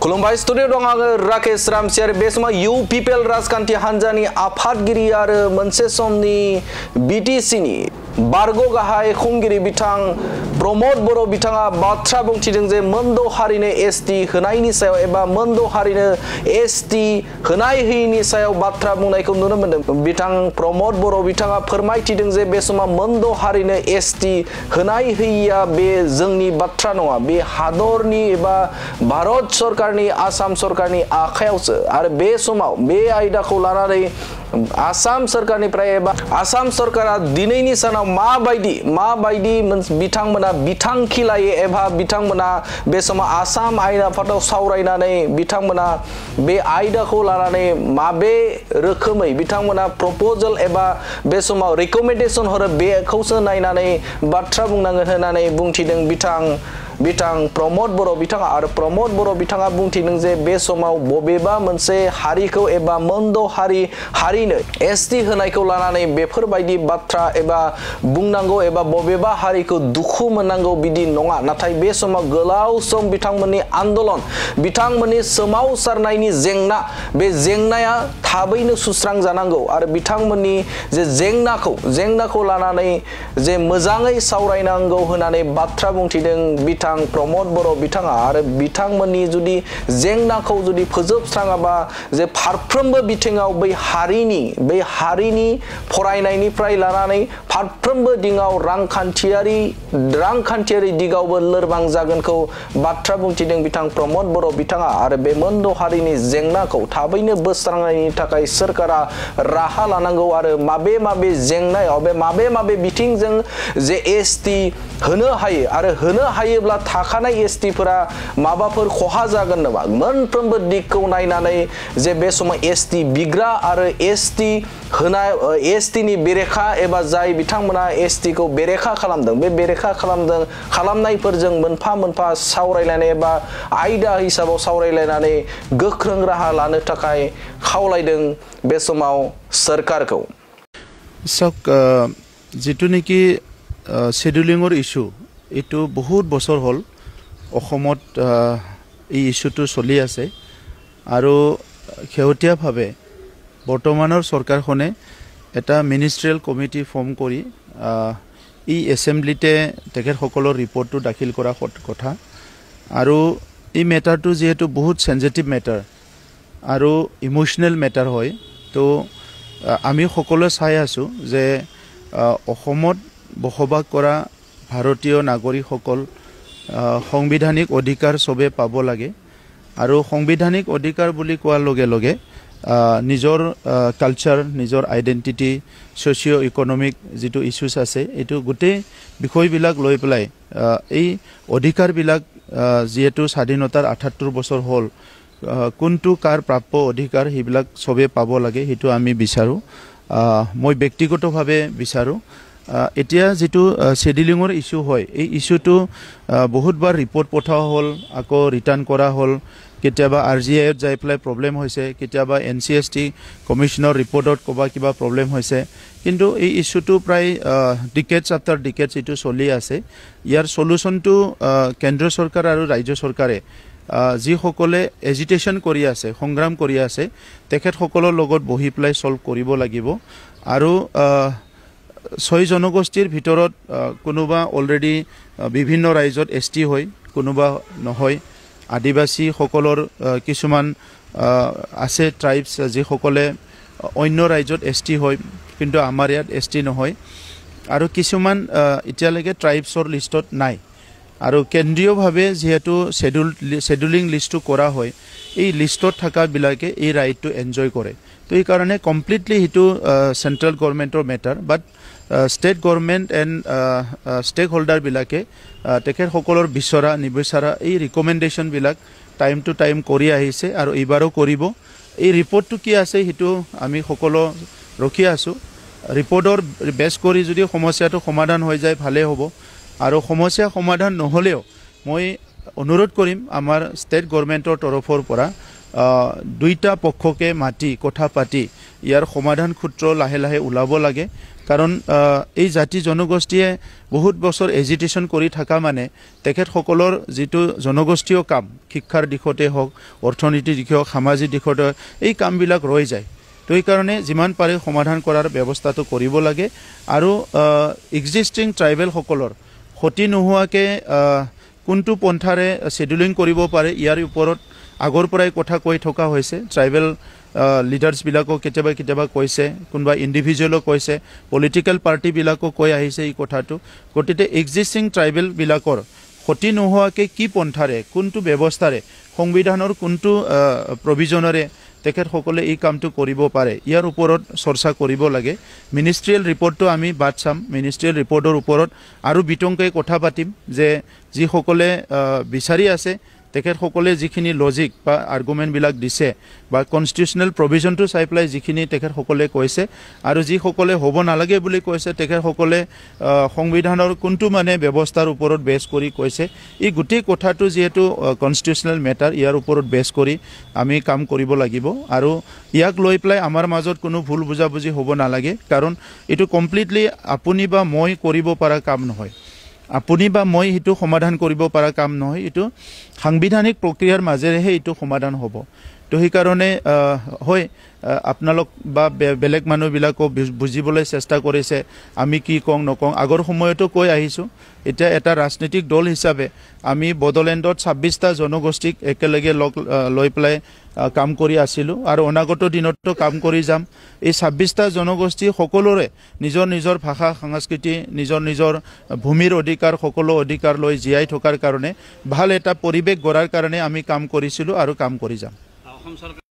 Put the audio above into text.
खुलुमबाय स्टुडियो दं आङो राकेश रामसियार बे समाव इउ पिपल राजखान्थि हान्जानि आफादगिरि आरो मोनसे समनि बिटिसिनि बारग' गाहाय खुंगिरि बिथां प्रमद बर' बिथाङा बाथ्रा बुंथिदों जे मोनद' हारिनो एसटि होनायनि सायाव एबा मोनद' हारिनो एसटि होनाय होयिनि सायाव बाथ्रा बुंनायखौ नुनो मोन्दों। बिथां प्रमद बर' बिथाङा फोरमायथिदों जे बे समाव मोनद' हारिनो एसटि होनाय होयिया बे जोंनि बाथ्रा नङा, बे हादरनि एबा भारत सरकारनि आसाम सरकारनि आखायावसो आरो बे समाव बे आयदाखौ लानानै आसाम सरकारनिफ्राय एबा आसाम सरकारा दिनैनि सानाव माबायदि बिथांमोना बिथांखि लायो एबा बिथांमोना बे समाव आसाम आयेन आफादाव सावरायनानै बिथांमोना बे आयदाखौ लानानै माबे रोखोमै बिथांमोना प्रपोजल एबा बे समाव रिकमेन्डेसन हरो बेखौसो नायनानै बाथ्रा बुंनांगोन होननानै बुंथिदों बिथां प्रमद बर' बिथाङा आरो प्रमद बर' बिथाङा बुंथिदों जे बे समाव बबेबा मोनसे हारिखौ एबा मोनद' हारिनो एसटि होनायखौ लानानै बेफोरबायदि बाथ्रा एबा बुंनांगौ एबा बबेबा हारिखौ दुखु मोननांगौ बिदि नङा, नाथाय बे समाव गोलाव सम बिथांमोननि आन्दोलन बिथांमोननि सोमावसारनायनि जेंना बे जेंनाया थाबैनो सुस्रांजानांगौ आरो बिथांमोननि जे जेंनाखौ लानानै जे मोजाङै सावरायनांगौ होननानै बाथ्रा बुंथिदों बिथां प्रमद बर' बिथाङा आरो बिथांमोननि जुदि जेंनाखौ जुदि फोजोबस्राङाबा जे फारफ्रोमबो बिथिङाव बै हारिनि फरायनायनिफ्राय लानानै फारफ्रोमबो दिगाव रांखान्थियारि दिगावबो लोरबां जागोनखौ बाथ्रा बुंथिदों बिथां प्रमद बर' बिथाङा आरो बे मोनद' हारिनि जेंनाखौ थाबैनो बोस्रांनायनि थाखाय सोरखारा राहा लानांगौ आरो माबे जेंनायाव बे माबे बिथिंजों जे एसटि होनो हायो आरो होनो हायोब्ला थाखानाय एसटिफोरा माबाफोर खहा जागोन नामा मोनफ्रोमबो दिगखौ नायनानै जे बे समाव एसटि बिग्रा आरो एसटि होनाय एसटिनि बेरेखा एबा जाय बिथांमोना एसटिखौ बेरेखा खालामदों बे बेरेखा खालामनायफोरजों मोनफा सावरायलायनाय एबा आयदा हिसाबाव सावरायलायनानै गोख्रों राहा लानो थाखाय खावलायदों बे समाव सोरखारखौ। जितुनिखि शेड्यूलिंर इश्यू एटू बहुत बছৰ हल অসমত এই ইস্যুটো চলি আছে আৰু শেহতীয়াভাৱে বৰ্তমানৰ চৰকাৰখনে এটা মিনিষ্ট্ৰিয়েল কমিটি ফৰ্ম কৰি এই এছেম্বলিতে তেখেতসকলৰ ৰিপৰ্টটো দাখিল কৰা কথা আৰু এই মেটাৰটো যেহেতু বহুত সেনজিটিভ মেটাৰ আৰু ইমোশনেল মেটাৰ হয় তো আমি সকলোৱে চাই আছো যে অসমত বসবাস কৰা ভাৰতীয় নাগৰিকসকল সাংবিধানিক অধিকাৰ সবে পাব লাগে আৰু সাংবিধানিক অধিকাৰ বুলি কোৱাৰ লগে লগে নিজৰ কালচাৰ নিজৰ আইডেন্টিটি সোশিও ইকোনমিক যেটো ইস্যুস আছে এটো গোটেই বিষয়বিলাক লৈ পেলাই এই অধিকাৰবিলাক যেটো স্বাধীনতাৰ ৭৮ বছৰ হল কোনটো কাৰ প্ৰাপ্য অধিকাৰ হিবিলাক সবে পাব লাগে হেতু আমি বিচাৰো মই ব্যক্তিগতভাৱে বিচাৰো এতিয়া যেটো শেডিউলিংৰ ইস্যু হয় এই ইস্যুটো বহুতবাৰ ৰিপৰ্ট পঠা হল আকৌ ৰিটাৰ্ন কৰা হল কেতিয়াবা আৰজিআইত যাই পেলাই প্ৰবলেম হৈছে কেতিয়াবা এনসিএসটি কমিশনৰ ৰিপৰ্টত কিবা প্ৰবলেম হৈছে কিন্তু এই ইস্যুটো প্ৰায় ডিকেডছ আফটাৰ ডিকেডছ এটো চলি আছে ইয়াৰ সলিউশনটো কেন্দ্ৰ চৰকাৰ আৰু ৰাজ্য চৰকাৰে যি সকলে এজিটেশন কৰি আছে সংগ্ৰাম কৰি আছে তেখেতসকলৰ লগত বহি পেলাই সলভ কৰিব লাগিব আৰু 6 জনগোষ্ঠীৰ ভিতৰত কোনোবা অলৰেডি বিভিন্ন ৰাজ্যত এসটি হয় কোনোবা নহয় আদিবাসী সকলৰ কিছুমান আছে ট্ৰাইবস যি সকলে অন্য ৰাজ্যত এসটি হয় কিন্তু আমাৰ ইয়াত এসটি নহয় আৰু কিছুমান ইতিয়ালৈকে ট্ৰাইবছৰ লিষ্টত নাই আৰু কেন্দ্ৰীয়ভাৱে যেহেতু শেডুলিং লিষ্টটো কৰা হয় এই লিষ্টত থকা বিলাকে এই ৰাইটটো এনজয় কৰে তো এই কাৰণে কমপ্লিটলি হিটো সেন্ট্ৰেল গভৰ্নমেন্টৰ matter but state government and stakeholder bilake teker hokolor bisora nibisara ei recommendation bilak time to time kori ahise aru ibaro koribo ei report tu ki ase hitu ami hokolo rokhi asu reportor base kori jodi সমস্যা to সমাধান হৈ যায় ভালে হবো আरो সমস্যা সমাধান নহলেও মই অনুৰোধ কৰিম আমাৰ ষ্টেট গভৰ্নমেন্টৰ তৰফৰ পৰা দুইটা পক্ষকে মাটি কথা পাতি ইয়াৰ সমাধান সূত্ৰ লাহে লাহে উলাব লাগে কাৰণ এই জাতি জনগোষ্ঠীয়ে বহুত বছৰ এজিটেশ্যন কৰি থকা মানে তেখেতসকলৰ যিটো জনগোষ্ঠীয় কাম শিক্ষাৰ দিশতে হওক অৰ্থনীতিৰ দিশে হওক সামাজিক দিশতে এই কামবিলাক ৰৈ যায় তো এই কাৰণে যিমান পাৰে সমাধান কৰাৰ ব্যৱস্থাটো কৰিব লাগে আৰু এক্সিষ্টিং ট্ৰাইবেলসকলৰ ক্ষতি নোহোৱাকৈ কোনটো পন্থাৰে শেডিউলিং কৰিব পাৰে ইয়াৰ ওপৰত আগৰ পৰাই কথা কৈ থকা হৈছে ট্ৰাইবেল লিডাৰ্ছবিলাকক কেতিয়াবা কৈছে কোনোবা ইণ্ডিভিজুৱেলো কৈছে পলিটিকেল পাৰ্টিবিলাকো কৈ আহিছে এই কথাটো গতিকে এক্সিষ্টিং ট্ৰাইবেলবিলাকৰ ক্ষতি নোহোৱাকৈ কি পন্থাৰে কোনটো ব্যৱস্থাৰে সংবিধানৰ কোনটো প্ৰভিজনেৰে তেখেতসকলে এই কামটো কৰিব পাৰে ইয়াৰ ওপৰত চৰ্চা কৰিব লাগে মিনিষ্ট্ৰিয়েল ৰিপৰ্টটো আমি বাদ চাম মিনিষ্ট্ৰিয়েল ৰিপৰ্টৰ ওপৰত আৰু বিতংকৈ কথা পাতিম যে যিসকলে বিচাৰি আছে তেখেতসকলে যিখিনি লজিক বা আৰ্গুমেণ্টবিলাক দিছে বা কনষ্টিটিউচনেল প্ৰভিজনটো চাই পেলাই যিখিনি তেখেতসকলে কৈছে আৰু যিসকলে হ'ব নালাগে বুলি কৈছে তেখেতসকলে সংবিধানৰ কোনটো মানে ব্যৱস্থাৰ ওপৰত বেছ কৰি কৈছে এই গোটেই কথাটো যিহেতু কনষ্টিটিউচনেল মেটাৰ ইয়াৰ ওপৰত বেছ কৰি আমি কাম কৰিব লাগিব আৰু ইয়াক লৈ পেলাই আমাৰ মাজত কোনো ভুল বুজাবুজি হ'ব নালাগে কাৰণ এইটো কমপ্লিটলি আপুনি বা মই কৰিব পৰা কাম নহয় আপুনি বা মই এইটো সমাধান কৰিব পৰা কাম নহয় এইটো সাংবিধানিক প্ৰক্ৰিয়াৰ মাজেৰেহে এইটো সমাধান হ'ব তো সেইকাৰণে হয় আপোনালোক বা বেলেগ মানুহবিলাকো বুজিবলৈ চেষ্টা কৰিছে আমি কি কওঁ নকওঁ আগৰ সময়তো কৈ আহিছোঁ এতিয়া এটা ৰাজনৈতিক দল হিচাপে আমি বড়োলেণ্ডত 26টা জনগোষ্ঠীক একেলগে লৈ পেলাই কাম কৰি আছিলোঁ আৰু অনাগত দিনতো কাম কৰি যাম এই 26টা জনগোষ্ঠী সকলোৰে নিজৰ ভাষা সংস্কৃতি নিজৰ ভূমিৰ অধিকাৰ সকলো অধিকাৰ লৈ জীয়াই থকাৰ কাৰণে ভাল এটা পৰিৱেশ গঢ়াৰ কাৰণে আমি কাম কৰিছিলোঁ আৰু কাম কৰি যাম